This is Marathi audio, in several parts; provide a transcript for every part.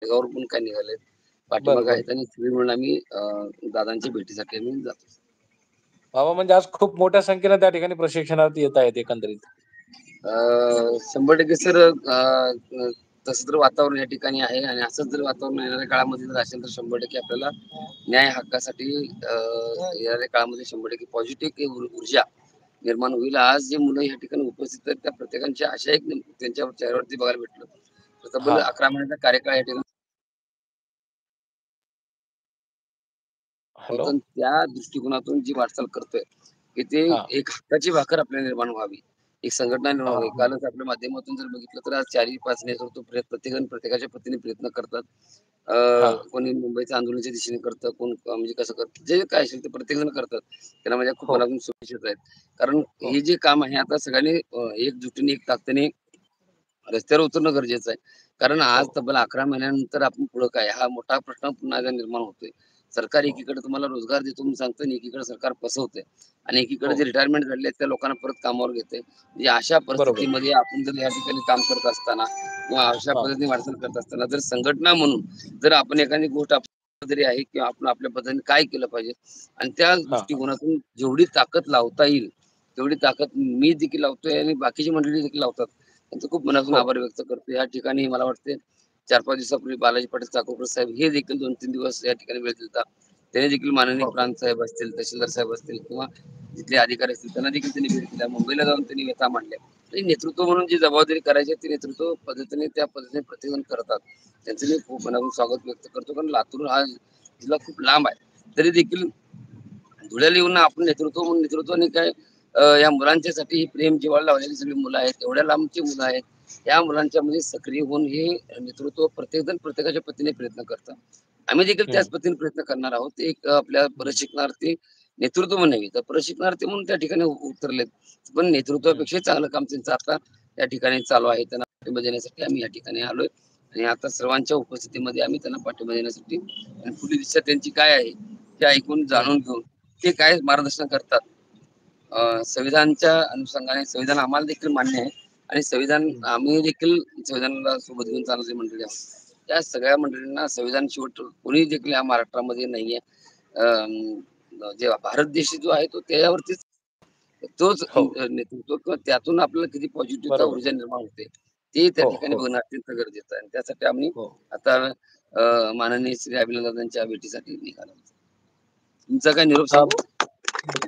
जळगाववर पण काय निघालेत, बरं, पाठीमागे बरं. आहेत आणि सगळी मिळून आम्ही दादांच्या भेटीसाठी आम्ही जातो. बाबा म्हणजे आज खूप मोठ्या संख्येने त्या ठिकाणी प्रशिक्षणार्थी येत आहेत एकंदरीत. 100% सर, तसं तर वातावरण या ठिकाणी आहे आणि असंच जर वातावरण येणाऱ्या काळामध्ये जर असेल तर 100% आपल्याला न्याय हक्कासाठी येणाऱ्या काळामध्ये 100% पॉझिटिव्ह ऊर्जा निर्माण होईल. आज जे मुलं या ठिकाणी उपस्थित आहेत त्या प्रत्येकांच्या आशा एक त्यांच्या चेहऱ्यावरती बघायला भेटलं. तब्बल हां. 11 महिन्याचा कार्यकाळ या ठिकाणी हॅलो? होतं आणि त्या दृष्टिकोनातून जी वाटचाल करतोय, की ते हां. एक हक्काची भाकर आपल्याला निर्माण व्हावी. एक संघटना निर्माण हां, व्हावी. हां. कालच आपल्या माध्यमातून जर बघितलं तर आज 4-5 नेतृत्व प्रत्येकजण प्रत्येकाच्या पद्धतीने प्रयत्न करतात. हां. कोणी मुंबईच्या आंदोलनाच्या दिशेने करतं, कोण म्हणजे कसं करतं, जे काय असेल ते प्रत्येकजण करतात. त्यांना माझ्या खूप हो, मनातून शुभेच्छा आहेत. कारण हो, हे जे काम आहे आता सगळ्यांनी एकजुटीने, एक ताकदीने रस्त्यावर उतरणं गरजेचं आहे. कारण हो, आज तब्बल 11 महिन्यानंतर आपण पुढं काय हा मोठा प्रश्न पुन्हा एकदा निर्माण होतोय. सरकार हो, एकीकडे तुम्हाला रोजगार देतो म्हणून सांगतं आणि एकीकडे सरकार फसवतंय आणि एकीकडे हो. जे रिटायरमेंट झाले त्या लोकांना परत कामावर घेतंय. म्हणजे अशा बरोबर. परिस्थितीमध्ये आपण जर या ठिकाणी काम करत असताना किंवा अशा हां. पद्धतीने वाटचाल करत असताना जर संघटना म्हणून जर आपण एखादी गोष्ट जरी आहे किंवा आपण आपल्या पद्धतीने काय केलं पाहिजे आणि त्या हां, हां. दृष्टिकोनातून जेवढी ताकद लावता येईल तेवढी ताकद मी देखील लावतोय आणि बाकीची मंडळी देखील लावतात. त्यांचं खूप मनातून हो, आभार व्यक्त करतो. या ठिकाणी मला वाटते 4-5 दिवसापूर्वी बालाजी पाटील चाकूरकर साहेब हे देखील 2-3 दिवस या ठिकाणी वेळ दिलता. त्यांनी देखील माननीय हो, प्रांत साहेब असतील, तहसीलदार साहेब असतील किंवा तिथले अधिकारी असतील त्यांना देखील त्यांनी भेट दिल्या. मुंबईला जाऊन त्यांनी व्यथा मांडल्या. आणि नेतृत्व म्हणून जी जबाबदारी करायची आहे ती नेतृत्व पद्धतीने त्या पद्धतीने प्रत्येकजण करतात. त्यांचं मी खूप मनातून स्वागत व्यक्त करतो. कारण लातूर हा जिल्हा खूप लांब आहे. तरी देखील धुळ्याला येऊन आपण नेतृत्व म्हणून नेतृत्वाने काय या मुलांच्यासाठी ही प्रेम जिव्हाळा लावलेली सगळी मुलं आहेत. एवढ्या लांबची मुलं आहेत. या मुलांच्या मध्ये सक्रिय होऊन हे नेतृत्व प्रत्येकजण प्रत्येकाच्या पद्धतीने प्रयत्न करतात. आम्ही देखील त्याच हं. पद्धतीने प्रयत्न करणार आहोत. ते एक आपल्या हं, प्रशिक्षणार्थी नेतृत्व म्हणावी तर प्रशिक्षणार्थी म्हणून त्या ठिकाणी उतरलेत. पण हं. नेतृत्वापेक्षा चांगलं काम त्यांचं आता त्या ठिकाणी चालू आहे. त्यांना पाठिंबा देण्यासाठी आम्ही या ठिकाणी आलोय आणि आता सर्वांच्या उपस्थितीमध्ये आम्ही त्यांना पाठिंबा देण्यासाठी आणि पुढील दिशा त्यांची काय आहे ते ऐकून हं. जाणून घेऊन ते काय मार्गदर्शन करतात. संविधानच्या अनुषंगाने संविधान आम्हाला देखील मान्य आहे आणि संविधान हं. आम्ही देखील संविधानाला सोबत घेऊन चालणारी मंडळी आहोत. त्या सगळ्या मंडळींना संविधान शेवट कोणी देखील या महाराष्ट्रामध्ये नाहीये. जे भारत देश जो आहे तो त्याच्यावरतीच तोच हो. नेतृत्व किंवा त्यातून आपल्याला किती पॉझिटिव्हता बरोबर. ऊर्जा निर्माण होते ते त्या हो, ठिकाणी हो, बघणं अत्यंत गरजेचं आहे. आणि त्यासाठी आम्ही हो. आता माननीय श्री अभिनंदनांच्या भेटीसाठी निघालो. तुमचा काय निरोप अ, सांगू?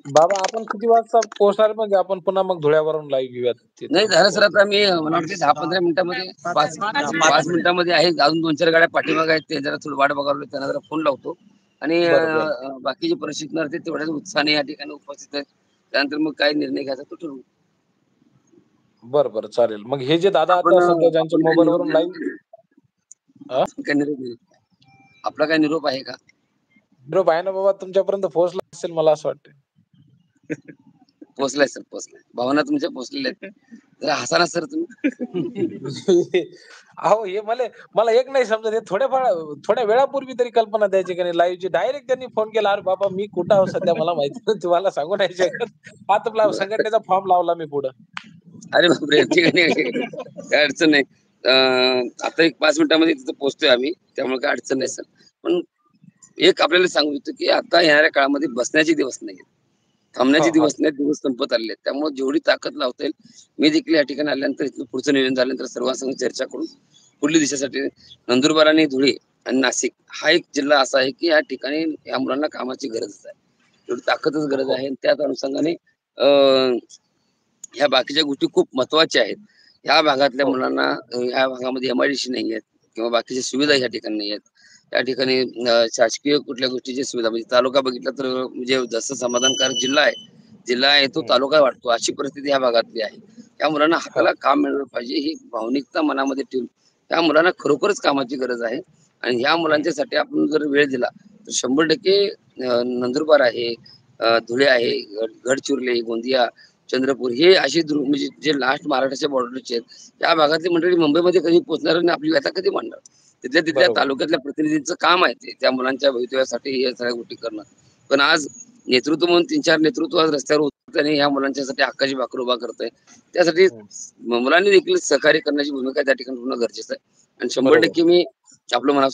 बाबा आपण किती वाजता पोहोचणार म्हणजे आपण पुन्हा मग धुळ्यावरून लाईव्ह घेऊयात नाही तिथून झालं सर, पोहोचू. आता मी मला वाटतं 10-15 मिनिटामध्ये 5 मिनिटामध्ये आहे. अजून 2-4 गाड्या पाठीमागे आहेत. ते जरा थोडी वाट बघावली त्यांना जरा फोन लावतो आणि बरं, बरं. बाकीचे प्रशिक्षणार्थी तेवढ्याच उत्साहाने या ठिकाणी उपस्थित आहेत. त्यानंतर मग काय निर्णय घ्यायचा तो ठरवू. बरं, बरं. चालेल. मग हे जे दादा आपण आता सध्या ज्यांच्या आपण काय निरोप मोबाईलवरून लाईव्ह देऊ? आपण काय निरोप देऊ? आपला काय निरोप आहे का? निरोप आहे ना बाबा तुमच्यापर्यंत पोहोचला असेल मला असं वाटतंय. पोहोचलाय सर, पोहोचलाय. भावना तुमच्या पोहोचलेल्या आहेत. जरा हसा ना सर तुम्ही. अहो हे मला एक नाही समजत हे थोड्या वेळापूर्वी तरी कल्पना द्यायची की नाही लाईव्हची. डायरेक्ट त्यांनी फोन केला, "अरे बाबा मी कुठं आहो सध्या मला माहिती नाही तुम्हाला सांगू नाही शकत." आता आपला बरं. संघटनेचा फॉर्म लावला मी पुढं. अरे बापरे! ठीक आहे, ठीक आहे. काही अडचण नाही. आता एक 5 मिनिटामध्ये तिथं पोहोचतोय आम्ही. त्यामुळे काही अडचण नाही बरं. सर. पण एक आपल्याला सांगू इच्छितो, की आता येणाऱ्या काळामध्ये बसण्याचे दिवस नाहीयेत. थांबण्याचे हां, हां. दिवस नाहीत, दिवस संपत आलेले आहेत. त्यामुळे जेवढी ताकद लावता येईल, मी देखील या ठिकाणी आल्यानंतर इथलं पुढचं नियोजन झाल्यानंतर सर्वांसंग चर्चा करून पुढील दिशेसाठी नंदुरबार आणि धुळे आणि नाशिक हा एक जिल्हा असा आहे, की या ठिकाणी या मुलांना कामाची गरजच आहे. तेवढी ताकदच गरज हो. आहे आणि त्याच अनुषंगाने अ, ह्या बाकीच्या गोष्टी खूप महत्त्वाच्या आहेत. ह्या भागातल्या हो. मुलांना ह्या भागामध्ये एम-आय-डी-सी नाही आहेत किंवा बाकीच्या सुविधा हं. ह्या ठिकाणी नाही आहेत. त्या ठिकाणी शासकीय कुठल्या गोष्टीची सुविधा म्हणजे तालुका बघितला तर म्हणजे जसं समाधानकारक जिल्हा आहे तो हं. तालुका वाटतो अशी परिस्थिती ह्या भागातली आहे. त्या मुलांना हां. हाताला काम मिळालं पाहिजे ही भावनिकता मनामध्ये ठेवून त्या मुलांना खरोखरच कामाची गरज आहे आणि ह्या हं. मुलांच्यासाठी आपण जर वेळ दिला तर 100% नंदुरबार आहे, धुळे आहे, गडचिरोली, गोंदिया, चंद्रपूर हे अशी म्हणजे जे लास्ट महाराष्ट्राच्या बॉर्डरचे आहेत, त्या भागातली मंडळी मुंबईमध्ये कधी पोहोचणार आणि आपली व्यथा कधी मांडणार? तिथल्या तिथल्या बरोबर. तालुक्यातल्या प्रतिनिधींचं काम आहे ते त्या मुलांच्या भवितव्यासाठी हे सगळ्या गोष्टी करणं. पण आज नेतृत्व म्हणून 3-4 नेतृत्व आज रस्त्यावर उतरत आणि ह्या मुलांच्यासाठी हक्काची भाकर उभा करतोय. त्यासाठी हं. मुलांनी देखील सहकार्य करण्याची भूमिका त्या ठिकाणी होणं गरजेचं आहे. आणि बरोबर. 100% मी आपलं मनात